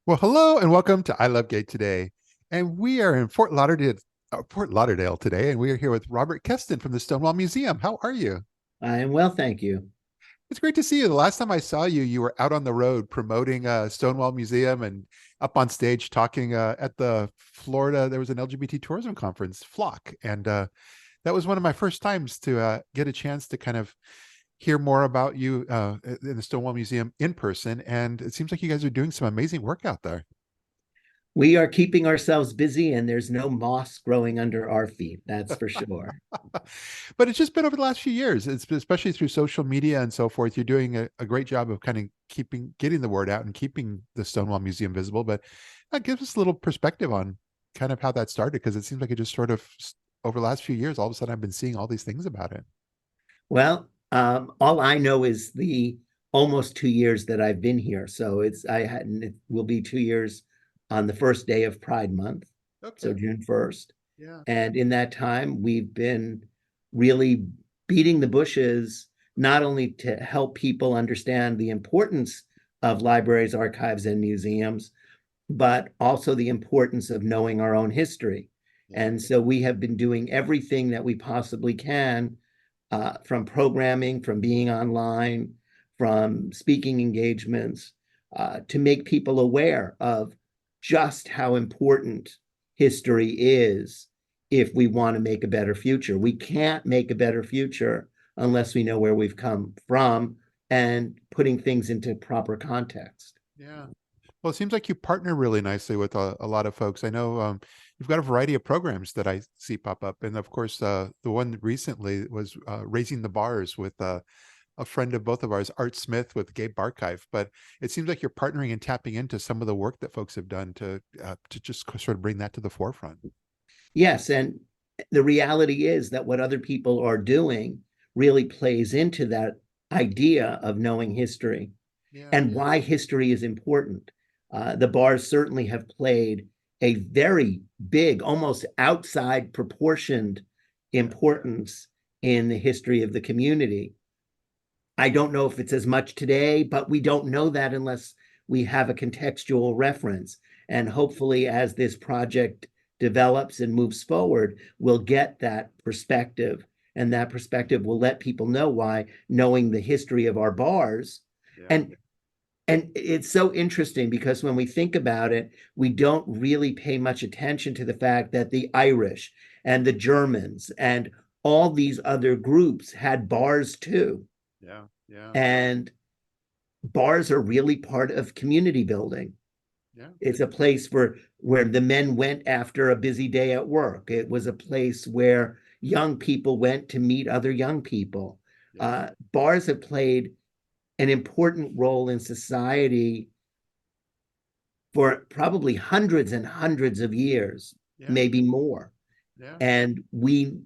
Well, hello and welcome to I Love Gay today. And we are in Fort Lauderdale today, and we are here with Robert Kesten from the Stonewall Museum. How are you? I am well, thank you. It's great to see you. The last time I saw you, you were out on the road promoting Stonewall Museum and up on stage talking at the Florida. There was an LGBT tourism conference, Flock, and that was one of my first times to get a chance to kind of hear more about you in the Stonewall Museum in person. And it seems like you guys are doing some amazing work out there. We are keeping ourselves busy, and there's no moss growing under our feet, that's for sure. But it's just been over the last few years. It's especially through social media and so forth. You're doing a great job of kind of getting the word out and keeping the Stonewall Museum visible. But that gives us a little perspective on kind of how that started, because it seems like it just sort of over the last few years, all of a sudden I've been seeing all these things about it. Well, all I know is the almost 2 years that I've been here. So it will be 2 years on the first day of Pride Month, so Okay. June 1st. Yeah. And in that time, we've been really beating the bushes, not only to help people understand the importance of libraries, archives, and museums, but also the importance of knowing our own history. Yeah. And so we have been doing everything that we possibly can, from programming, from being online, from speaking engagements, to make people aware of just how important history is if we want to make a better future. We can't make a better future unless we know where we've come from and putting things into proper context. Yeah. Well, it seems like you partner really nicely with a lot of folks. I know you've got a variety of programs that I see pop up. And of course, the one recently was Raising the Bars with a friend of both of ours, Art Smith with GayBarchive. But it seems like you're partnering and tapping into some of the work that folks have done to just sort of bring that to the forefront. Yes, and the reality is that what other people are doing really plays into that idea of knowing history Yeah. and why history is important. The bars certainly have played a very big, almost outside proportioned Yeah. importance in the history of the community. I don't know if it's as much today, but we don't know that unless we have a contextual reference. And hopefully, as this project develops and moves forward, we'll get that perspective. And that perspective will let people know why knowing the history of our bars. Yeah. And it's so interesting because when we think about it, we don't really pay much attention to the fact that the Irish and the Germans and all these other groups had bars too. Yeah. Yeah. And bars are really part of community building. Yeah. It's a place where the men went after a busy day at work. It was a place where young people went to meet other young people. Yeah. Bars have played an important role in society for probably hundreds and hundreds of years, Yeah. maybe more. Yeah. And we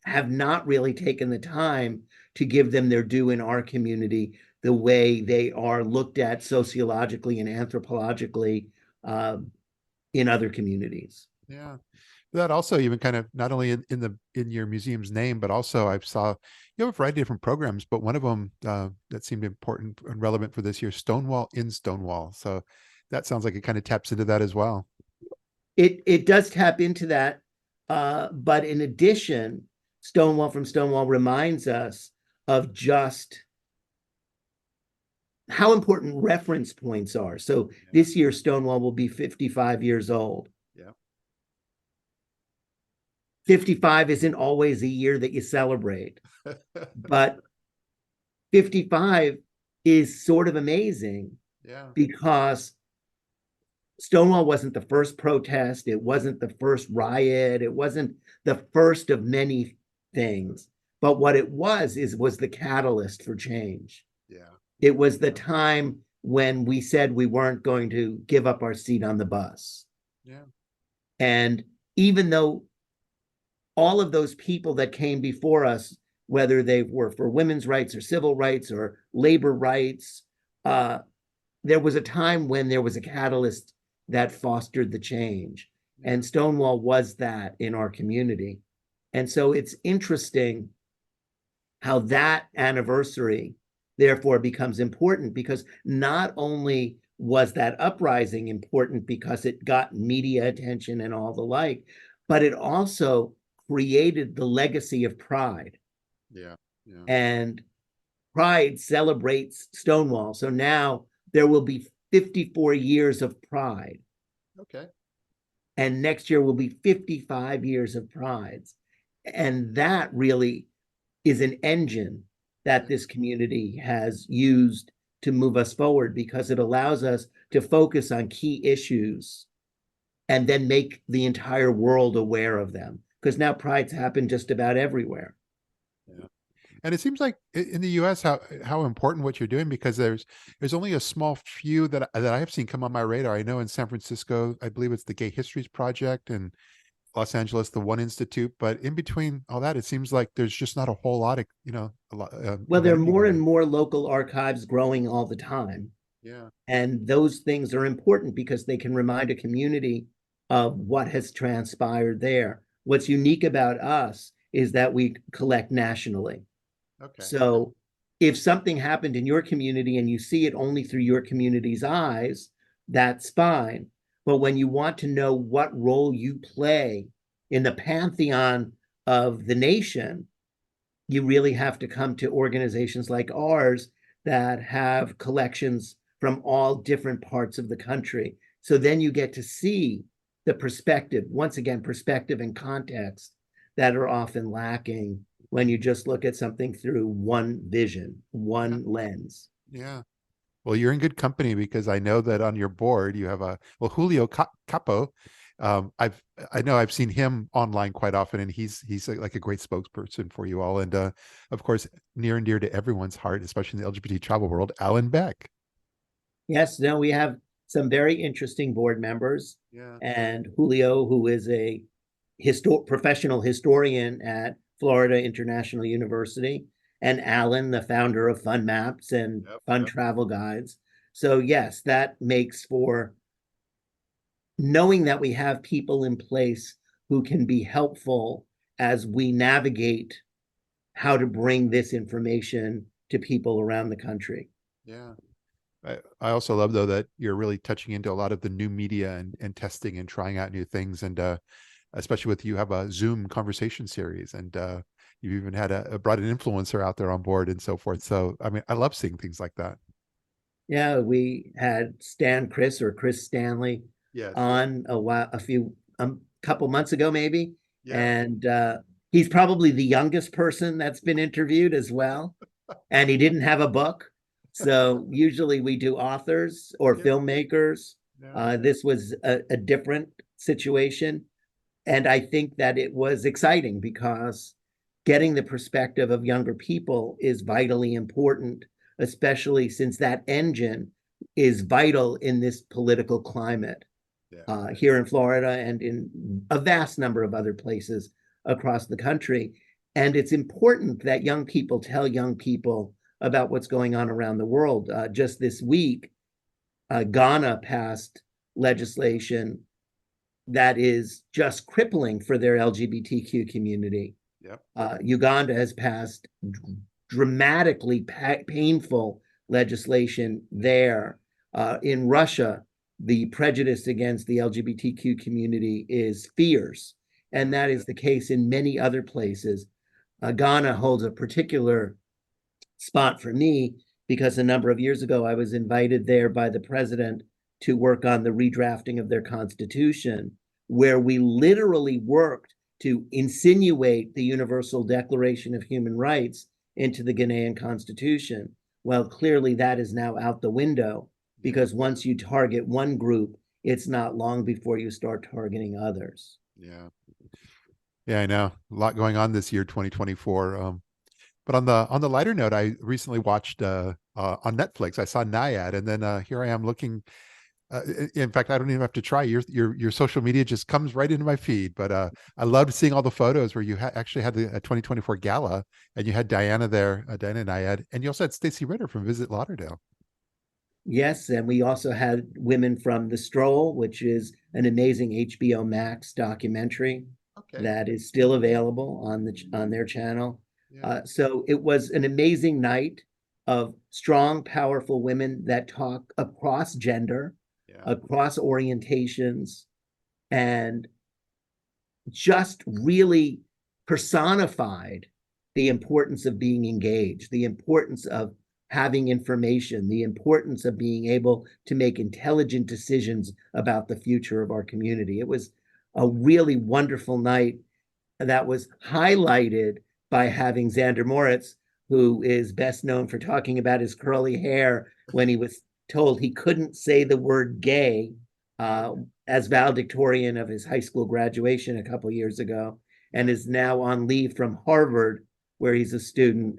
have not really taken the time to give them their due in our community the way they are looked at sociologically and anthropologically, uh, in other communities. Yeah. That also even kind of not only in your museum's name, but also I saw you have a variety of different programs, but one of them that seemed important and relevant for this year, Stonewall in Stonewall. So that sounds like it kind of taps into that as well. It does tap into that, but in addition, Stonewall from Stonewall reminds us of just how important reference points are. So Yeah. this year, Stonewall will be 55 years old. Yeah. 55 isn't always a year that you celebrate, but 55 is sort of amazing Yeah. because Stonewall wasn't the first protest, it wasn't the first riot, it wasn't the first of many things. But what it was the catalyst for change. Yeah. It was the time when we said we weren't going to give up our seat on the bus. Yeah. And even though all of those people that came before us, whether they were for women's rights or civil rights or labor rights, uh, there was a time when there was a catalyst that fostered the change. Yeah. And Stonewall was that in our community. And so it's interesting how that anniversary therefore becomes important because not only was that uprising important because it got media attention and all the like, but it also created the legacy of Pride. Yeah. Yeah. And Pride celebrates Stonewall. So now there will be 54 years of Pride. Okay. And next year will be 55 years of Prides. And that really is an engine that this community has used to move us forward, because it allows us to focus on key issues and then make the entire world aware of them. Because now prides happen just about everywhere. Yeah. And it seems like in the U.S. how important what you're doing, because there's only a small few that I have seen come on my radar. I know in San Francisco, I believe it's the Gay Histories Project, and Los Angeles, the One Institute. But in between all that, it seems like there's just not a whole lot of a lot Well, of there are energy more going and on. more local archives growing all the time. Yeah. And those things are important because they can remind a community of what has transpired there. What's unique about us is that we collect nationally. Okay. So if something happened in your community and you see it only through your community's eyes, that's fine. But when you want to know what role you play in the pantheon of the nation, you really have to come to organizations like ours that have collections from all different parts of the country. So then you get to see the perspective, once again, perspective and context that are often lacking when you just look at something through one vision, Yeah. one lens. Yeah. Well, you're in good company, because I know that on your board you have Julio Capo. I know I've seen him online quite often, and he's like a great spokesperson for you all. And of course, near and dear to everyone's heart, especially in the LGBT travel world, Alan Beck. Yes, no, we have some very interesting board members, Yeah. and Julio, who is a professional historian at Florida International University, and Alan, the founder of Fun Maps and Yep. Fun Yep. Travel Guides. So yes, that makes for knowing that we have people in place who can be helpful as we navigate how to bring this information to people around the country. Yeah. I also love, though, that you're really touching into a lot of the new media and testing and trying out new things. And especially with, you have a Zoom conversation series, and you've even had brought an influencer out there on board and so forth. So, I mean, I love seeing things like that. Yeah, we had Chris Stanley Yes. on a few couple months ago maybe, Yeah. and he's probably the youngest person that's been interviewed as well, and he didn't have a book. So usually we do authors or Yeah. filmmakers. Yeah. This was a different situation, and I think that it was exciting because getting the perspective of younger people is vitally important, especially since that engine is vital in this political climate Yeah. here in Florida and in a vast number of other places across the country. And it's important that young people tell young people about what's going on around the world. Just this week, Ghana passed legislation that is just crippling for their LGBTQ community. Yep. Uganda has passed dramatically painful legislation there. In Russia, the prejudice against the LGBTQ community is fierce, and that is the case in many other places. Ghana holds a particular spot for me because a number of years ago I was invited there by the president to work on the redrafting of their constitution, where we literally worked to insinuate the Universal Declaration of Human Rights into the Ghanaian constitution. Well, clearly that is now out the window, because once you target one group, it's not long before you start targeting others. Yeah. Yeah, I know. A lot going on this year, 2024. But on the lighter note, I recently watched on Netflix. I saw Nyad, and then here I am looking. In fact, I don't even have to try. Your social media just comes right into my feed. But I loved seeing all the photos where you actually had the 2024 gala, and you had Diana there, Diana Nyad, and you also had Stacy Ritter from Visit Lauderdale. Yes, and we also had women from The Stroll, which is an amazing HBO Max documentary Okay. that is still available on their channel. Yeah. So it was an amazing night. of strong, powerful women that talk across gender, Yeah. across orientations, and just really personified the importance of being engaged, the importance of having information, the importance of being able to make intelligent decisions about the future of our community. It was a really wonderful night that was highlighted by having Xander Moritz, who is best known for talking about his curly hair when he was told he couldn't say the word gay as valedictorian of his high school graduation a couple years ago, and is now on leave from Harvard, where he's a student,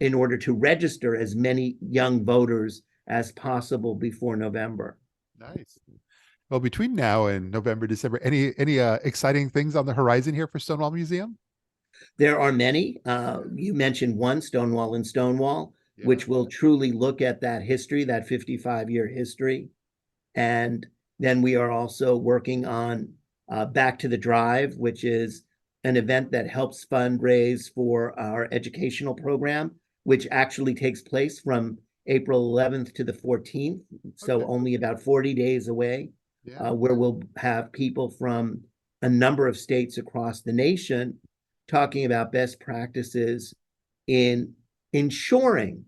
in order to register as many young voters as possible before November. Nice. Well, between now and November, December, any exciting things on the horizon here for Stonewall Museum? There are many. You mentioned one, Stonewall and Stonewall, Yeah. which will truly look at that history, that 55-year history. And then we are also working on Back to the Drive, which is an event that helps fundraise for our educational program, which actually takes place from April 11th to the 14th, so Okay. only about 40 days away, Yeah. where we'll have people from a number of states across the nation talking about best practices in ensuring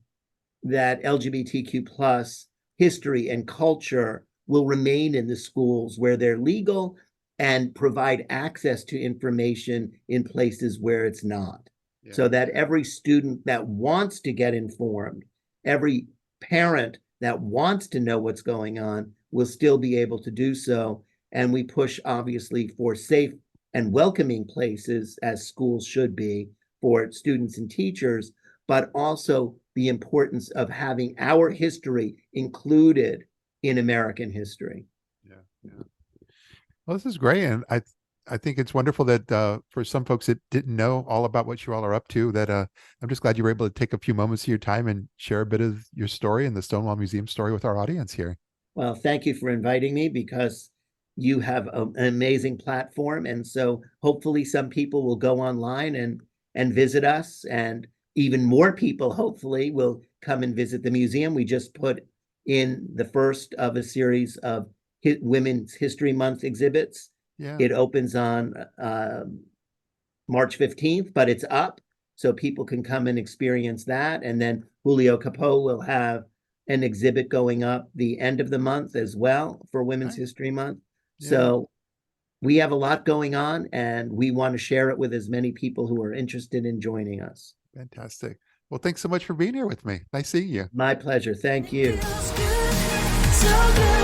that LGBTQ plus history and culture will remain in the schools where they're legal and provide access to information in places where it's not. Yeah. So that every student that wants to get informed, every parent that wants to know what's going on will still be able to do so. And we push, obviously, for safe and welcoming places, as schools should be, for students and teachers, but also the importance of having our history included in American history. Yeah. Yeah. Well, this is great, and I think it's wonderful that for some folks that didn't know all about what you all are up to, that I'm just glad you were able to take a few moments of your time and share a bit of your story and the Stonewall Museum story with our audience here. Well, thank you for inviting me, because you have an amazing platform. And so hopefully some people will go online and visit us, and even more people hopefully will come and visit the museum. We just put in the first of a series of Women's History Month exhibits. Yeah. It opens on March 15th, but it's up, so people can come and experience that. And then Julio Capo will have an exhibit going up the end of the month as well for Women's History Month. Yeah. So we have a lot going on, and we want to share it with as many people who are interested in joining us. Fantastic. Well, thanks so much for being here with me. Nice seeing you. My pleasure. Thank you. So good.